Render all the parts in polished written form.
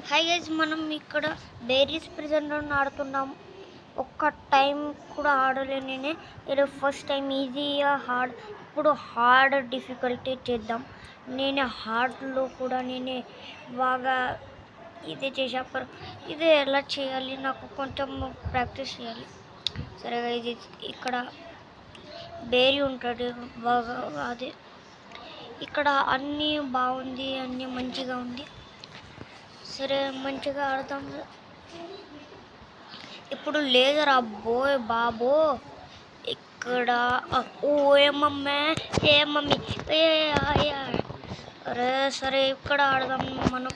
Guys మనం ఇక్కడ బేరీస్ prison round ఆడుతున్నాం. ఒక్క టైం కూడా ఆడలేను నేనే. ఇది ఫస్ట్ టైం ఈజీగా హార్డ్. ఇప్పుడు హార్డ్ డిఫికల్టీ చేద్దాం. నేనే హార్డ్లో కూడా నేనే బాగా ఇది చేసా. ఇది ఎలా చేయాలి నాకు కొంచెం ప్రాక్టీస్ చేయాలి. సరే ఇది ఇక్కడ బేరీ ఉంటుంది బాగా. అది ఇక్కడ అన్నీ బాగుంది, అన్నీ మంచిగా ఉంది. సరే మంచిగా ఆడతాం. ఇప్పుడు లేదర్ అబ్బోయ్ బాబో ఇక్కడ ఏమమ్మా ఏమమ్మీ అరే సరే ఇక్కడ ఆడదాం మనం.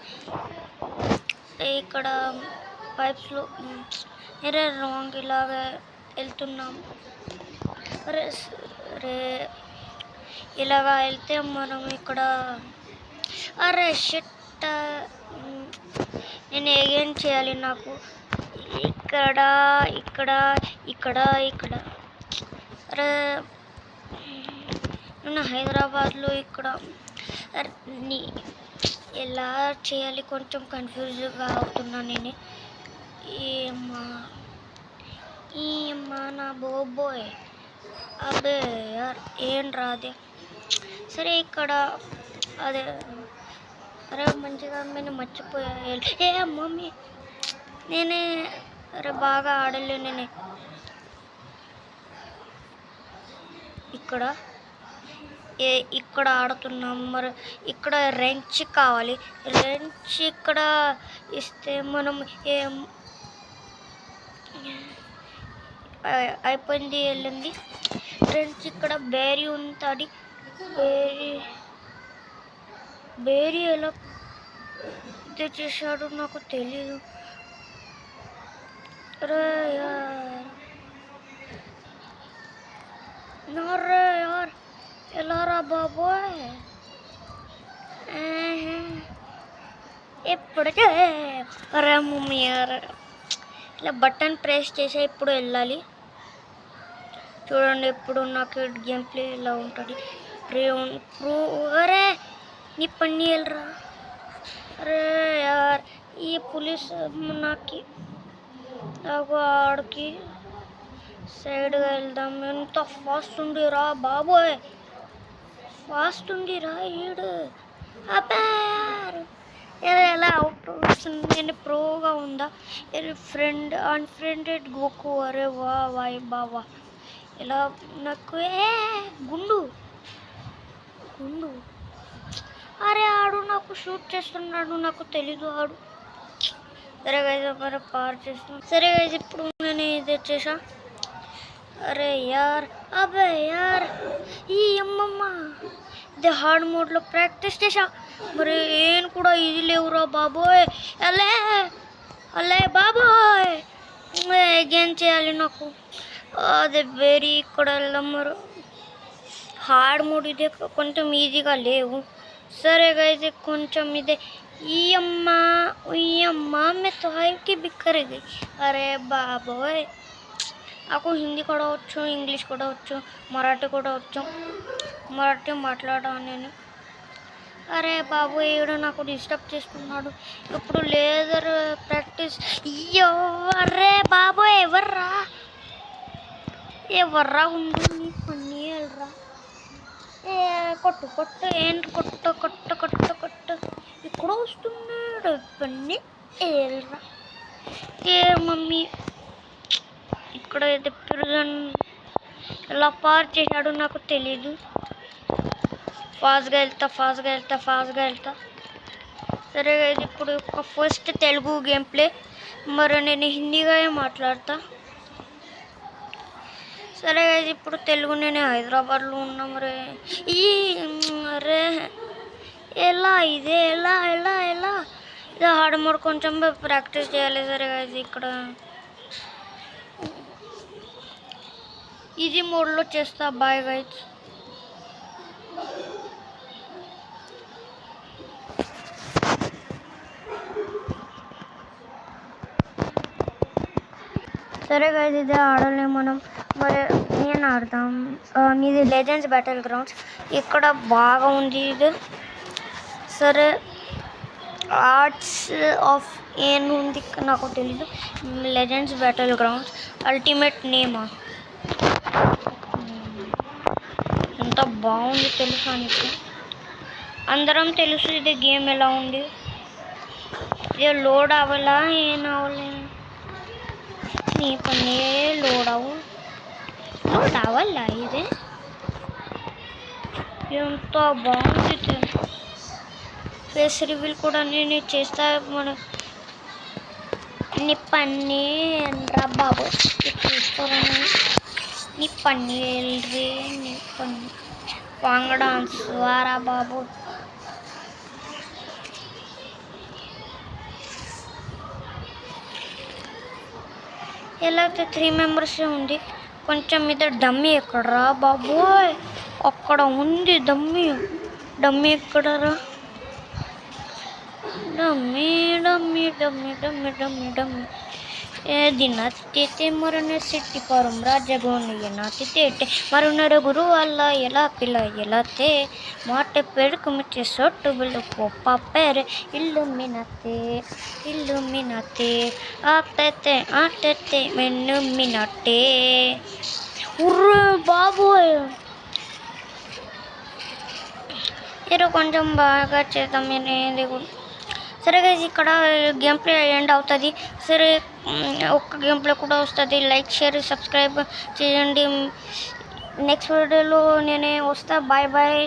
ఇక్కడ పైప్స్లో అరే రాంగ్ ఇలాగా వెళ్తున్నాం. అరే సరే ఇలాగా వెళ్తే మనం ఇక్కడ అరే షిట్ నేను ఏం చేయాలి నాకు ఇక్కడ ఇక్కడ ఇక్కడ ఇక్కడ అరే నేను హైదరాబాద్లో ఇక్కడ ఎలా చేయాలి కొంచెం కన్ఫ్యూజ్గా అవుతున్నా నేను. ఏమ్మా నా బోబోయ్ అబ్బే యార్ ఏం రాదే. సరే ఇక్కడ అదే అరే మంచిగా నేను మర్చిపోయా. మమ్మీ నేనే అరే బాగా ఆడలే నేనే. ఇక్కడ ఆడుతున్నాం. మరి ఇక్కడ రెంచ్ కావాలి. రెంచ్ ఇక్కడ ఇస్తే మనం అయిపోయింది వెళ్ళింది. రెంచ్ ఇక్కడ బేరీ ఉంటుంది. బేరీ ఎలా ఇది చేశాడు నాకు తెలీదు. రే యార్ ఎలా రా బాబోయ్ ఎప్పుడే అరే మమ్మీ యార్ ఇలా బటన్ ప్రెస్ చేసే ఇప్పుడు వెళ్ళాలి. చూడండి ఇప్పుడు నాకు గేమ్ ప్లే ఇలా ఉంటుంది. అరే నీ పని వెళ్ళరా. అరే యార్ ఈ పోలీస్ నాకు ఆడికి సైడ్గా వెళ్దాం. ఎంత ఫాస్ట్ ఉండిరా బాబోయ్ ఫాస్ట్ ఉండిరా ఈడు. అబ్బారు ఎలా అవుట్ వస్తుంది. నేను ప్రోగా ఉందా ఫ్రెండ్ అన్ఫ్రెండెడ్ గోకు. అరే వాయ్ బావా ఇలా నాకు గుండు అరే ఆడు నాకు షూట్ చేస్తున్నాడు నాకు తెలీదు ఆడు. సరే గైజ్ మరి పార్ చేస్తున్నాను. సరే గైజ్ ఇప్పుడు నేను ఇది చేసా. అరే యార్ అబ్బే యార్ ఈ అమ్మమ్మ ఇది హార్డ్ మోడ్లో ప్రాక్టీస్ చేసా. మరి ఏం కూడా ఇది లేవురా బాబోయ్. అలే బాబోయ్ ఏం చేయాలి నాకు. అదే వెరీ ఇక్కడ వెళ్దాం. మరి హార్డ్ మోడ్ ఇదే కొంచెం ఈజీగా లేవు. సరే గైజ్ కొంచెం ఇదే ఈ అమ్మ మే तो हाइव की बिखर गई. अरे బాబోయ్ నాకు హిందీ కూడా వచ్చు, ఇంగ్లీష్ కూడా వచ్చు, మరాఠీ కూడా వచ్చు. మరాఠీ మాట్లాడాను నేను. అరే బాబు ఈడు నాకు డిస్టర్బ్ చేస్తున్నాడు. ఇప్పుడు లేదర్ ప్రాక్టీస్. అరే బాబోయ్ ఎవర్రా ఉండు నీ పని వెళ్ళరా. కొట్టు ఏంటి కొట్టు ఇక్కడ వస్తున్నాడు పని వెళ్ళరా. మమ్మీ ఇక్కడ అయితే ప్రిజన్ ఎలా పార్ చేశాడు నాకు తెలీదు. ఫాస్ట్గా వెళ్తా. సరే ఇప్పుడు ఒక ఫస్ట్ తెలుగు గేమ్ ప్లే. మరి నేను హిందీగా మాట్లాడతా. సరే ఇప్పుడు తెలుగు నేను హైదరాబాద్లో ఉన్నా. మరి అరే ఎలా ఇది హార్డ్ మోడ్ కొంచెం ప్రాక్టీస్ చేయాలి. సరే ఇక్కడ ఈజీ మోడ్లో చేస్తా. Bye guys. సరే గైజ్ ఇదే ఆడాలి మనం. మరి నేను ఆడతాం. ఇది లెజెండ్స్ బ్యాటిల్ గ్రౌండ్స్. ఇక్కడ బాగా ఉంది ఇది. సరే ఆర్ట్స్ ఆఫ్ ఏను ఉంది నాకు తెలీదు. లెజెండ్స్ బ్యాటిల్ గ్రౌండ్స్ అల్టిమేట్ నేమా, ఎంత బాగుంది తెలుసా నీకు? అందరం తెలుసు ఇది గేమ్ ఎలా ఉంది. ఇది లోడ్ అవ్వాలా ఏం అవ్వలే, నీ పని లోడ్ అవ్వాలా ఇది? ఎంత బాగుంది. ఫేస్ రివీల్ కూడా నేను చేస్తా. మన నీ పని రా బాబు చూసుకోరా, నీ పని రే, నీ పని వాంగ డాన్స్ వారా బాబు. ఎలా అయితే 3 మెంబర్సే ఉంది. కొంచెం మీద డమ్మీ ఎక్కడరా బాబోయ్? అక్కడ ఉంది డమ్మీ. డమ్మీ ఎక్కడరా? Dummy dummy dummy dummy dummy dummy ದಿನತ್ತಿತೆ ಮರಣ ಸಿಟ್ಟಿ ಪರಂ ರಾಜಗೋಣಿಯನಾತಿತೆ ಮರುನರ ಗುರು ಅಲ್ಲ ಎಲ್ಲ ಪಿಲ ಎಲ್ಲತೆ ಮಾಟೆ ಪೆರುಕು ಮಿಚ್ಚೆ ಸೊಟ್ಟು ಬಿಲ್ಲು ಪೊಪ್ಪ ಪೆರೆ ಇಲ್ಲುಮಿನತೆ ಆಟತೆ ಮೆನ್ನುಮಿನಟ್ಟೆ ఉర్రు బాబోయ్. మీరు కొంచెం బాగా చేద్దాం. నేను సరే గైస్, ఇక్కడ గేమ్ ప్లే ఎండ్ అవుతుంది. సరే ఒక్క గేమ్ ప్లే కూడా వస్తుంది. లైక్ షేర్ సబ్స్క్రైబ్ చేయండి. నెక్స్ట్ వీడియోలో నేనే వస్తా. Bye bye.